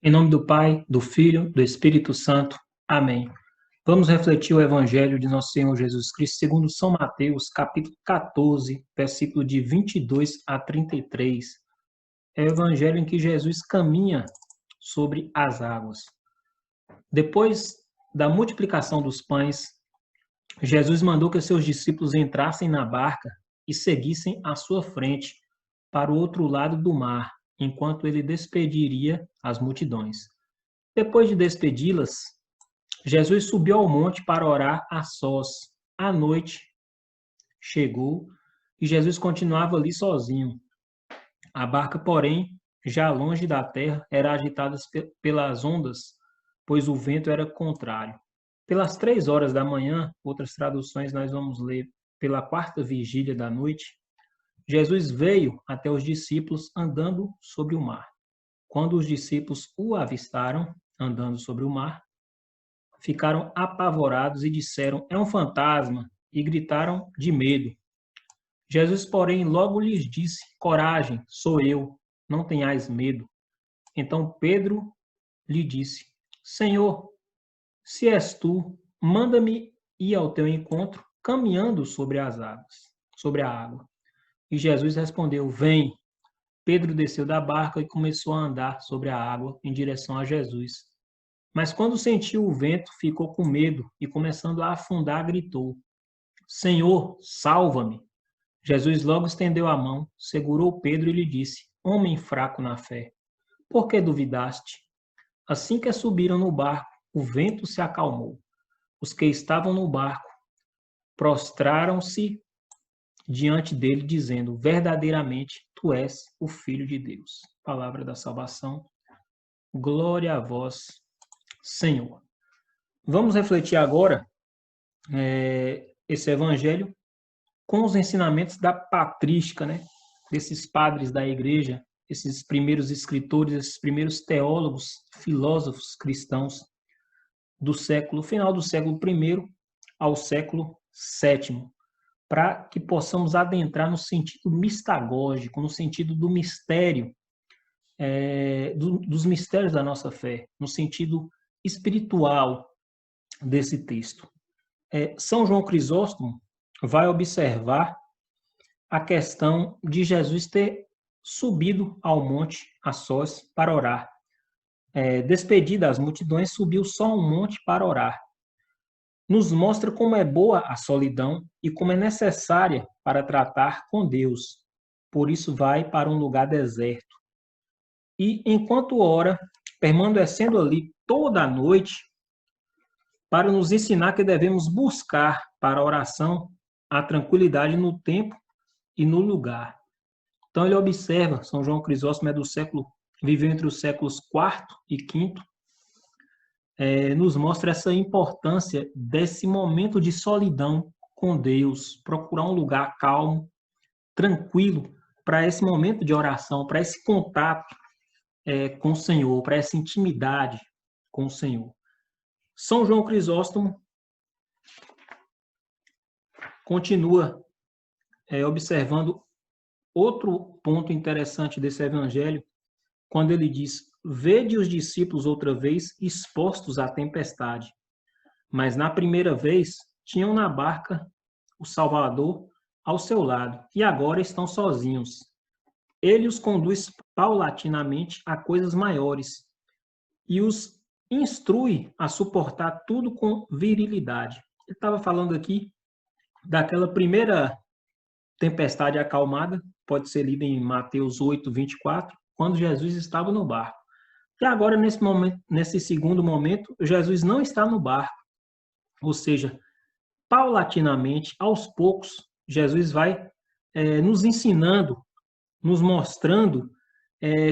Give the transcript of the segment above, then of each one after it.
Em nome do Pai, do Filho, do Espírito Santo. Amém. Vamos refletir o Evangelho de nosso Senhor Jesus Cristo segundo São Mateus, capítulo 14, versículo de 22 a 33. É o Evangelho em que Jesus caminha sobre as águas. Depois da multiplicação dos pães, Jesus mandou que seus discípulos entrassem na barca e seguissem à sua frente para o outro lado do mar, enquanto ele despediria as multidões. Depois de despedi-las, Jesus subiu ao monte para orar a sós. A noite chegou e Jesus continuava ali sozinho. A barca, porém, já longe da terra, era agitada pelas ondas, pois o vento era contrário. Pelas 3 horas da manhã, outras traduções nós vamos ler pela quarta vigília da noite, Jesus veio até os discípulos andando sobre o mar. Quando os discípulos o avistaram andando sobre o mar, ficaram apavorados e disseram: "É um fantasma", e gritaram de medo. Jesus, porém, logo lhes disse: "Coragem, sou eu, não tenhais medo." Então Pedro lhe disse: "Senhor, se és tu, manda-me ir ao teu encontro, caminhando sobre as águas, sobre a água." E Jesus respondeu: "Vem." Pedro desceu da barca e começou a andar sobre a água em direção a Jesus. Mas quando sentiu o vento, ficou com medo e, começando a afundar, gritou: "Senhor, salva-me!" Jesus logo estendeu a mão, segurou Pedro e lhe disse: "Homem fraco na fé, por que duvidaste?" Assim que subiram no barco, o vento se acalmou. Os que estavam no barco prostraram-se diante dele, dizendo: "Verdadeiramente, tu és o Filho de Deus." Palavra da salvação. Glória a vós, Senhor. Vamos refletir agora esse evangelho com os ensinamentos da patrística, né? Desses padres da igreja, esses primeiros escritores, esses primeiros teólogos, filósofos cristãos do final do século I ao século VII, para que possamos adentrar no sentido mistagógico, no sentido do mistério, dos mistérios da nossa fé, no sentido espiritual desse texto. São João Crisóstomo vai observar a questão de Jesus ter subido ao monte a sós para orar. Despedida as multidões, subiu só um monte para orar. Nos mostra como é boa a solidão e como é necessária para tratar com Deus. Por isso vai para um lugar deserto. E enquanto ora, permanecendo ali toda a noite, para nos ensinar que devemos buscar para a oração a tranquilidade no tempo e no lugar. Então ele observa, São João Crisóstomo viveu entre os séculos IV e V, nos mostra essa importância desse momento de solidão com Deus, procurar um lugar calmo, tranquilo, para esse momento de oração, para esse contato com o Senhor, para essa intimidade com o Senhor. São João Crisóstomo continua observando outro ponto interessante desse evangelho, quando ele diz: "Vede os discípulos outra vez expostos à tempestade, mas na primeira vez tinham na barca o Salvador ao seu lado, e agora estão sozinhos. Ele os conduz paulatinamente a coisas maiores e os instrui a suportar tudo com virilidade." Ele estava falando aqui daquela primeira tempestade acalmada, pode ser lida em Mateus 8, 24, quando Jesus estava no barco. E agora, nesse momento, nesse segundo momento, Jesus não está no barco. Ou seja, paulatinamente, aos poucos, Jesus vai nos ensinando, nos mostrando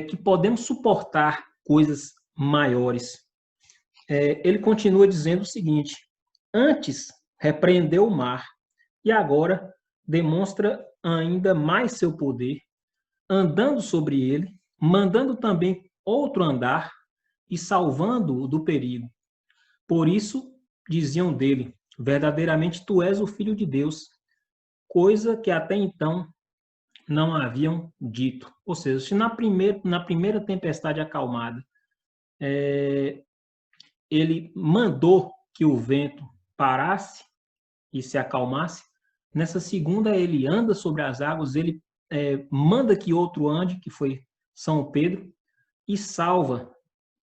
que podemos suportar coisas maiores. Ele continua dizendo o seguinte: "Antes repreendeu o mar e agora demonstra ainda mais seu poder, andando sobre ele, mandando também outro andar e salvando-o do perigo. Por isso diziam dele: verdadeiramente tu és o Filho de Deus, coisa que até então não haviam dito." Ou seja, se na primeira tempestade acalmada ele mandou que o vento parasse e se acalmasse. Nessa segunda, ele anda sobre as águas, ele manda que outro ande, que foi São Pedro, e salva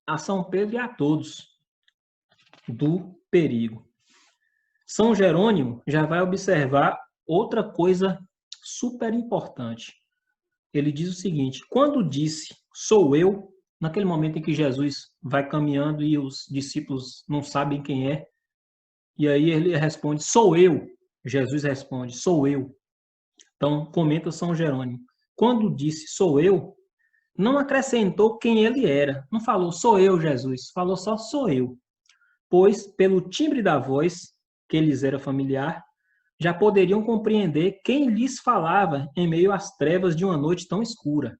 a São Pedro e a todos do perigo. São Jerônimo já vai observar outra coisa super importante. Ele diz o seguinte: quando disse sou eu, naquele momento em que Jesus vai caminhando e os discípulos não sabem quem é, e aí ele responde, sou eu. Jesus responde, sou eu. Então, comenta São Jerônimo. Quando disse sou eu, não acrescentou quem ele era. Não falou sou eu, Jesus. Falou só sou eu. Pois, pelo timbre da voz, que lhes era familiar, já poderiam compreender quem lhes falava em meio às trevas de uma noite tão escura.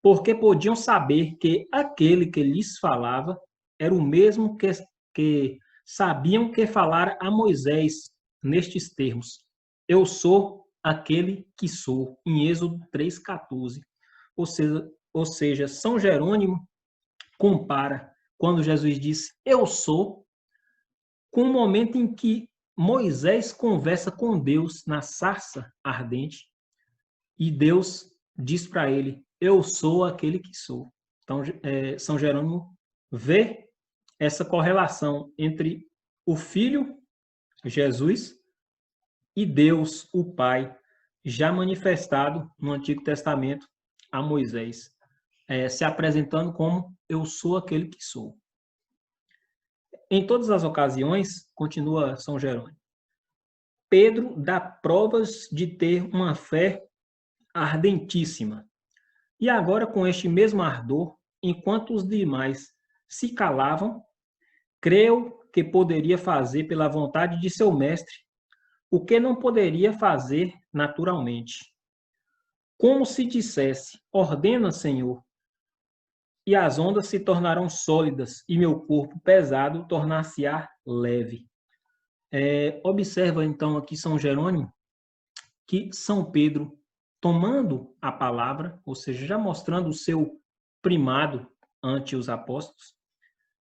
Porque podiam saber que aquele que lhes falava era o mesmo que sabiam que falara a Moisés nestes termos. Eu sou aquele que sou, em Êxodo 3,14. Ou seja, São Jerônimo compara quando Jesus disse eu sou, com o momento em que Moisés conversa com Deus na sarça ardente e Deus diz para ele, eu sou aquele que sou. Então, São Jerônimo vê essa correlação entre o Filho, Jesus, e Deus, o Pai, já manifestado no Antigo Testamento a Moisés, se apresentando como eu sou aquele que sou. Em todas as ocasiões, continua São Jerônimo, Pedro dá provas de ter uma fé ardentíssima. E agora, com este mesmo ardor, enquanto os demais se calavam, creu que poderia fazer pela vontade de seu mestre o que não poderia fazer naturalmente. Como se dissesse, ordena, Senhor, e as ondas se tornarão sólidas, e meu corpo pesado tornar-se-á leve. Observa, então, aqui São Jerônimo, que São Pedro, tomando a palavra, ou seja, já mostrando o seu primado ante os apóstolos,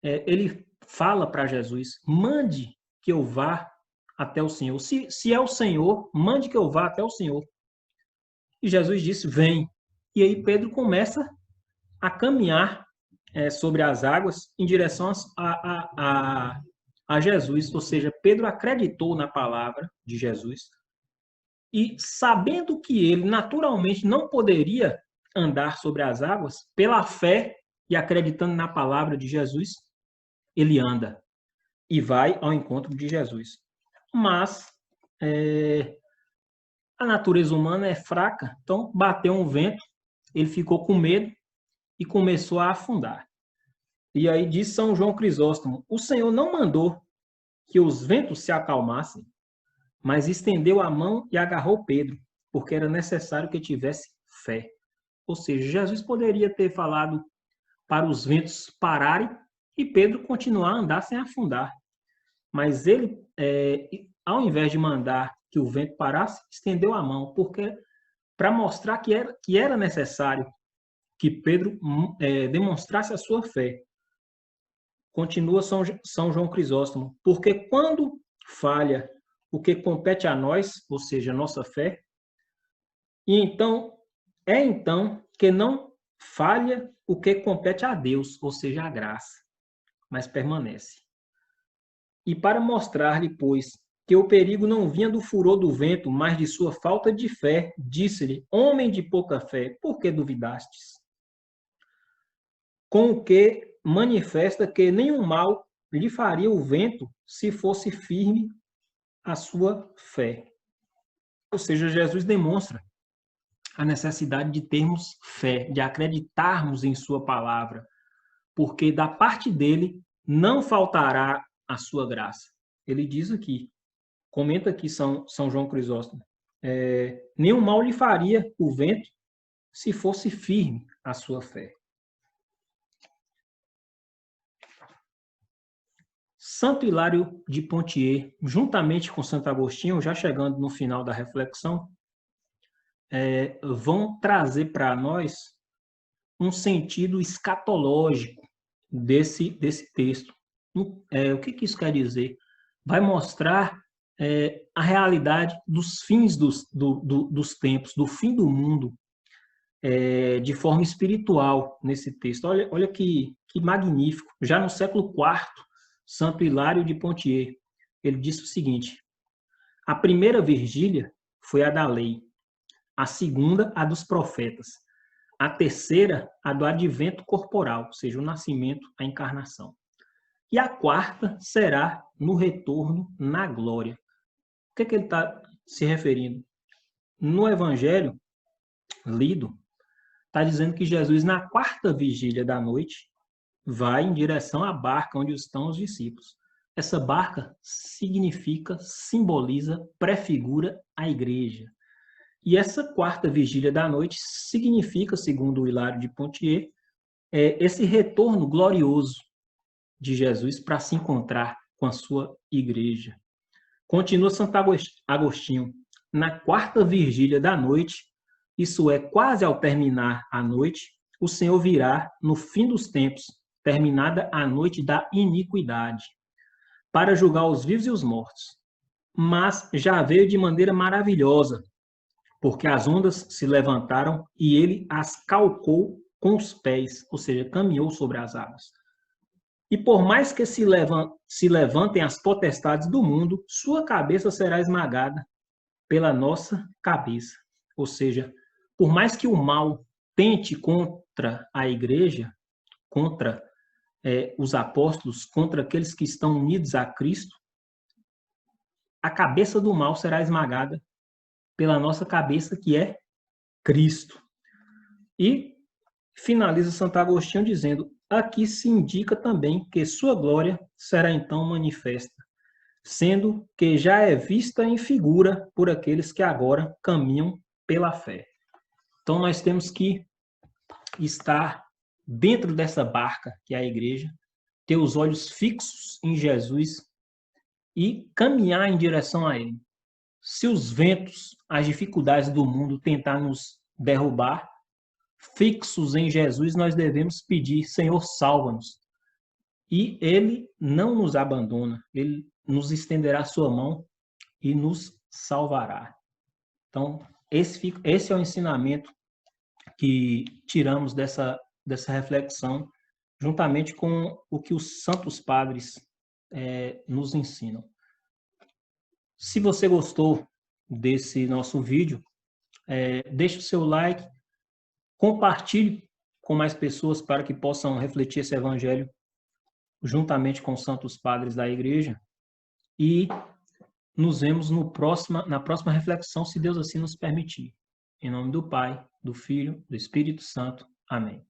ele fala para Jesus, mande que eu vá até o Senhor. Se é o Senhor, mande que eu vá até o Senhor. E Jesus disse, vem. E aí Pedro começa a caminhar sobre as águas em direção a Jesus. Ou seja, Pedro acreditou na palavra de Jesus. E sabendo que ele naturalmente não poderia andar sobre as águas, pela fé e acreditando na palavra de Jesus, ele anda e vai ao encontro de Jesus. Mas a natureza humana é fraca, então bateu um vento, ele ficou com medo e começou a afundar. E aí diz São João Crisóstomo, o Senhor não mandou que os ventos se acalmassem, mas estendeu a mão e agarrou Pedro, porque era necessário que tivesse fé. Ou seja, Jesus poderia ter falado para os ventos pararem e Pedro continuar a andar sem afundar. Mas ele, ao invés de mandar que o vento parasse, estendeu a mão, porque para mostrar que era necessário que Pedro demonstrasse a sua fé. Continua São João Crisóstomo, porque quando falha o que compete a nós, ou seja, a nossa fé, e então que não falha o que compete a Deus, ou seja, a graça, mas permanece. E para mostrar-lhe, pois, que o perigo não vinha do furor do vento, mas de sua falta de fé, disse-lhe, homem de pouca fé, por que duvidastes? Com o que manifesta que nenhum mal lhe faria o vento se fosse firme a sua fé. Ou seja, Jesus demonstra a necessidade de termos fé, de acreditarmos em sua palavra, porque da parte dele não faltará a sua graça. Ele diz aqui, comenta aqui São João Crisóstomo, nenhum mal lhe faria o vento se fosse firme a sua fé. Santo Hilário de Poitiers, juntamente com Santo Agostinho, já chegando no final da reflexão, vão trazer para nós um sentido escatológico desse texto. O que isso quer dizer? Vai mostrar a realidade dos fins dos tempos, do fim do mundo, de forma espiritual nesse texto. Olha que magnífico. Já no século IV, Santo Hilário de Poitiers, ele disse o seguinte: a primeira vigília foi a da lei, a segunda a dos profetas, a terceira a do advento corporal, ou seja, o nascimento, a encarnação. E a quarta será no retorno na glória. O que ele está se referindo? No evangelho lido, está dizendo que Jesus, na quarta vigília da noite, vai em direção à barca onde estão os discípulos. Essa barca significa, simboliza, prefigura a igreja. E essa quarta vigília da noite significa, segundo o Hilário de Poitiers, esse retorno glorioso de Jesus para se encontrar com a sua igreja. Continua Santo Agostinho. Na quarta vigília da noite, isso é, quase ao terminar a noite, o Senhor virá no fim dos tempos, terminada a noite da iniquidade, para julgar os vivos e os mortos. Mas já veio de maneira maravilhosa, porque as ondas se levantaram e ele as calcou com os pés, ou seja, caminhou sobre as águas. E por mais que se levantem as potestades do mundo, sua cabeça será esmagada pela nossa cabeça. Ou seja, por mais que o mal tente contra a igreja, contra os apóstolos, contra aqueles que estão unidos a Cristo, a cabeça do mal será esmagada pela nossa cabeça, que é Cristo. E finaliza Santo Agostinho dizendo: aqui se indica também que sua glória será então manifesta, sendo que já é vista em figura por aqueles que agora caminham pela fé. Então nós temos que estar dentro dessa barca, que é a igreja, ter os olhos fixos em Jesus e caminhar em direção a Ele. Se os ventos, as dificuldades do mundo tentar nos derrubar, fixos em Jesus, nós devemos pedir: Senhor, salva-nos. E Ele não nos abandona, Ele nos estenderá a sua mão e nos salvará. Então, esse é o ensinamento que tiramos dessa reflexão, juntamente com o que os santos padres nos ensinam. Se você gostou desse nosso vídeo, deixe o seu like, compartilhe com mais pessoas para que possam refletir esse evangelho juntamente com os santos padres da igreja, e nos vemos na próxima reflexão, se Deus assim nos permitir. Em nome do Pai, do Filho, do Espírito Santo. Amém.